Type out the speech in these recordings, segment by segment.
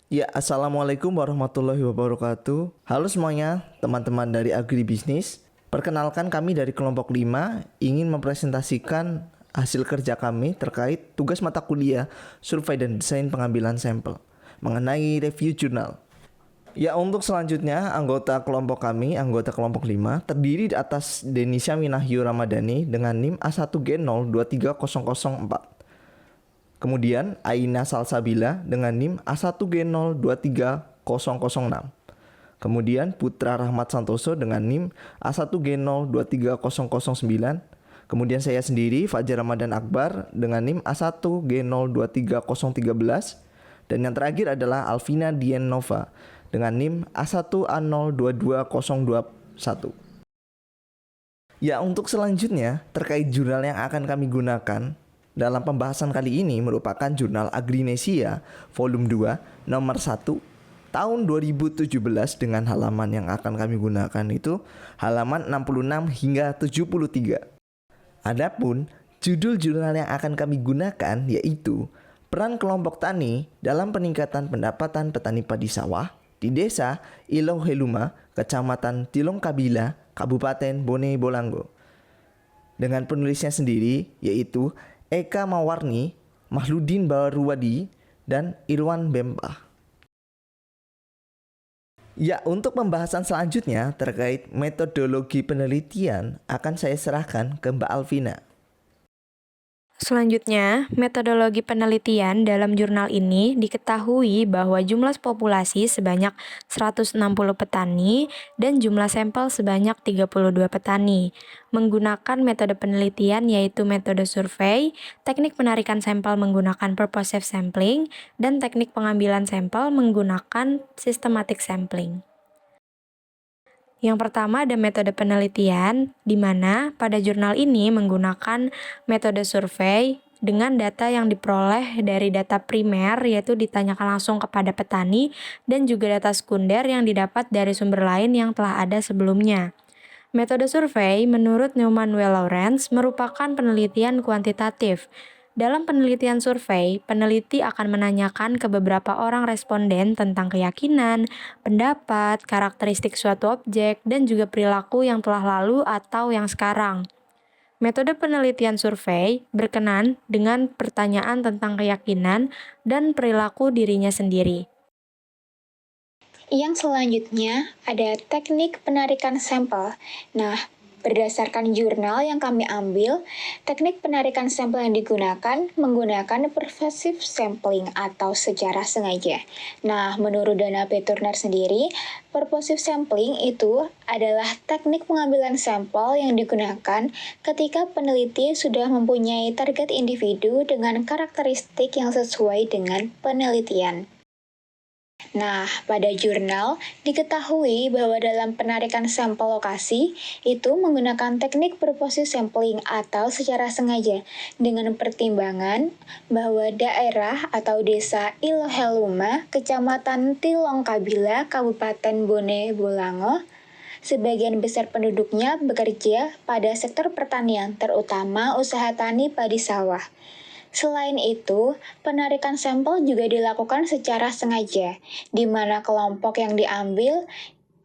Ya, Assalamualaikum warahmatullahi wabarakatuh. Halo semuanya, teman-teman dari Agribisnis. Perkenalkan, kami dari kelompok 5 ingin mempresentasikan hasil kerja kami terkait tugas mata kuliah Survei dan Desain Pengambilan Sampel mengenai review jurnal. Ya, untuk selanjutnya anggota kelompok kami, anggota kelompok 5 terdiri atas Denisha Minahyu Ramadhani dengan NIM A1G023004. Kemudian Aina Salsabila dengan NIM A1G023006. Kemudian Putra Rahmat Santoso dengan NIM A1G023009. Kemudian saya sendiri Fajar Ramadan Akbar dengan NIM A1G023013. Dan yang terakhir adalah Alvina Dian Nova dengan NIM A1A022021. Ya, untuk selanjutnya terkait jurnal yang akan kami gunakan dalam pembahasan kali ini merupakan jurnal Agrinesia volume 2 nomor 1 tahun 2017 dengan halaman yang akan kami gunakan itu halaman 66 hingga 73. Adapun judul jurnal yang akan kami gunakan yaitu Peran Kelompok Tani dalam Peningkatan Pendapatan Petani Padi Sawah di Desa Iloh Heluma, Kecamatan Tilong Kabila, Kabupaten Bone Bolango. Dengan penulisnya sendiri yaitu Eka Mawarni, Mahludin Baruwadi, dan Irwan Bempah. Ya, untuk pembahasan selanjutnya terkait metodologi penelitian akan saya serahkan ke Mbak Alvina. Selanjutnya, metodologi penelitian dalam jurnal ini diketahui bahwa jumlah populasi sebanyak 160 petani dan jumlah sampel sebanyak 32 petani. Menggunakan metode penelitian yaitu metode survei, teknik penarikan sampel menggunakan purposive sampling, dan teknik pengambilan sampel menggunakan systematic sampling. Yang pertama ada metode penelitian, di mana pada jurnal ini menggunakan metode survei dengan data yang diperoleh dari data primer, yaitu ditanyakan langsung kepada petani, dan juga data sekunder yang didapat dari sumber lain yang telah ada sebelumnya. Metode survei menurut Neumann Lawrence merupakan penelitian kuantitatif. Dalam penelitian survei, peneliti akan menanyakan ke beberapa orang responden tentang keyakinan, pendapat, karakteristik suatu objek, dan juga perilaku yang telah lalu atau yang sekarang. Metode penelitian survei berkenan dengan pertanyaan tentang keyakinan dan perilaku dirinya sendiri. Yang selanjutnya ada teknik penarikan sampel. Nah, berdasarkan jurnal yang kami ambil, teknik penarikan sampel yang digunakan menggunakan purposive sampling atau secara sengaja. Nah, menurut Dana P. Turner sendiri, purposive sampling itu adalah teknik pengambilan sampel yang digunakan ketika peneliti sudah mempunyai target individu dengan karakteristik yang sesuai dengan penelitian. Nah, pada jurnal diketahui bahwa dalam penarikan sampel lokasi itu menggunakan teknik purposive sampling atau secara sengaja dengan pertimbangan bahwa daerah atau desa Iloh Heluma, Kecamatan Tilong Kabila, Kabupaten Bone Bolango, sebagian besar penduduknya bekerja pada sektor pertanian, terutama usaha tani padi sawah. Selain itu, penarikan sampel juga dilakukan secara sengaja, di mana kelompok yang diambil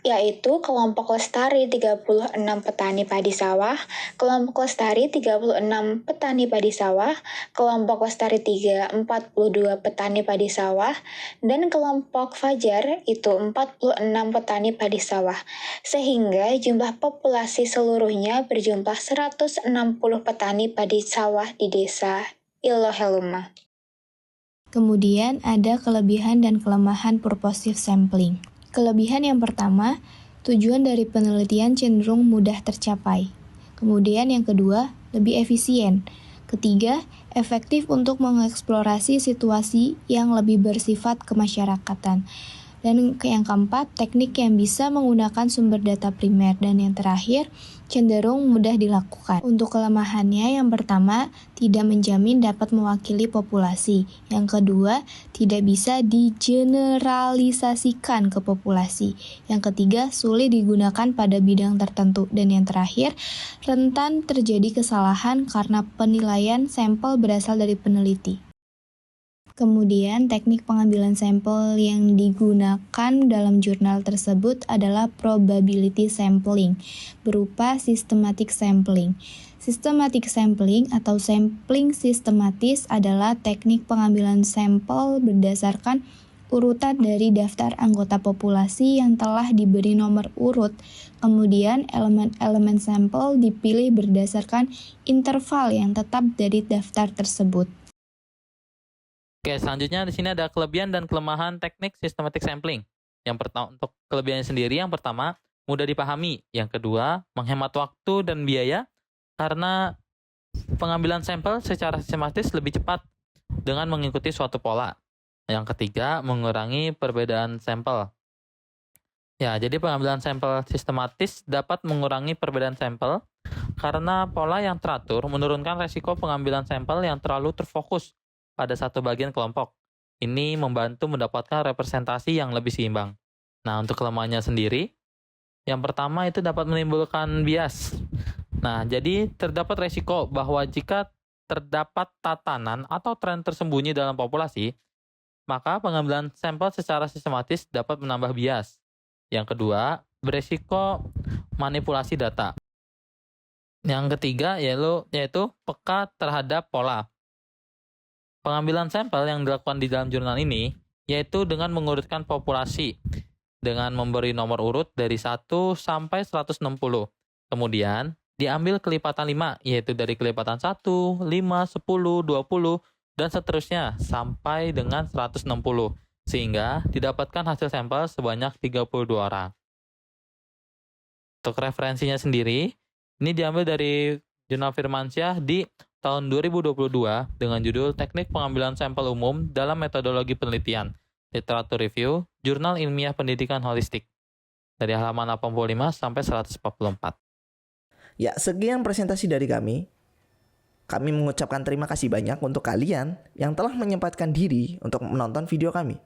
yaitu kelompok lestari 36 petani padi sawah, kelompok lestari 36 petani padi sawah, kelompok lestari 3 42 petani padi sawah, dan kelompok fajar itu 46 petani padi sawah, sehingga jumlah populasi seluruhnya berjumlah 160 petani padi sawah di desa Iloh Heluma. Kemudian ada kelebihan dan kelemahan purposive sampling. Kelebihan yang pertama, tujuan dari penelitian cenderung mudah tercapai. Kemudian yang kedua, lebih efisien. Ketiga, efektif untuk mengeksplorasi situasi yang lebih bersifat kemasyarakatan. Dan yang keempat, teknik yang bisa menggunakan sumber data primer. Dan yang terakhir, cenderung mudah dilakukan. Untuk kelemahannya, yang pertama, tidak menjamin dapat mewakili populasi. Yang kedua, tidak bisa digeneralisasikan ke populasi. Yang ketiga, sulit digunakan pada bidang tertentu. Dan yang terakhir, rentan terjadi kesalahan karena penilaian sampel berasal dari peneliti. Kemudian, teknik pengambilan sampel yang digunakan dalam jurnal tersebut adalah probability sampling, berupa systematic sampling. Systematic sampling atau sampling sistematis adalah teknik pengambilan sampel berdasarkan urutan dari daftar anggota populasi yang telah diberi nomor urut. Kemudian, elemen-elemen sampel dipilih berdasarkan interval yang tetap dari daftar tersebut. Oke, selanjutnya di sini ada kelebihan dan kelemahan teknik systematic sampling. Yang pertama, untuk kelebihannya sendiri, yang pertama, mudah dipahami. Yang kedua, menghemat waktu dan biaya karena pengambilan sampel secara sistematis lebih cepat dengan mengikuti suatu pola. Yang ketiga, mengurangi perbedaan sampel. Ya, jadi pengambilan sampel sistematis dapat mengurangi perbedaan sampel karena pola yang teratur menurunkan resiko pengambilan sampel yang terlalu terfokus pada satu bagian kelompok. Ini membantu mendapatkan representasi yang lebih seimbang. Nah, untuk kelemahannya sendiri, yang pertama itu dapat menimbulkan bias. Nah, jadi terdapat resiko bahwa jika terdapat tatanan atau tren tersembunyi dalam populasi, maka pengambilan sampel secara sistematis dapat menambah bias. Yang kedua, beresiko manipulasi data. Yang ketiga yaitu peka terhadap pola. Pengambilan sampel yang dilakukan di dalam jurnal ini yaitu dengan mengurutkan populasi dengan memberi nomor urut dari 1 sampai 160. Kemudian diambil kelipatan 5, yaitu dari kelipatan 1, 5, 10, 20, dan seterusnya sampai dengan 160, sehingga didapatkan hasil sampel sebanyak 32 orang. Untuk referensinya sendiri, ini diambil dari Jurnal Firmansyah di tahun 2022 dengan judul Teknik Pengambilan Sampel Umum dalam Metodologi Penelitian, Literatur Review, Jurnal Ilmiah Pendidikan Holistik, dari halaman 85 sampai 144. Ya, sekian presentasi dari kami. Kami mengucapkan terima kasih banyak untuk kalian yang telah menyempatkan diri untuk menonton video kami.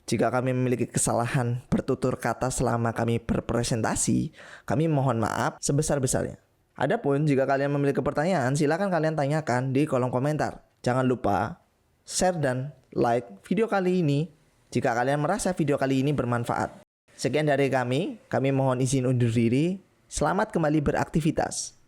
Jika kami memiliki kesalahan bertutur kata selama kami berpresentasi, kami mohon maaf sebesar-besarnya. Adapun jika kalian memiliki pertanyaan, silakan kalian tanyakan di kolom komentar. Jangan lupa share dan like video kali ini jika kalian merasa video kali ini bermanfaat. Sekian dari kami mohon izin undur diri. Selamat kembali beraktivitas.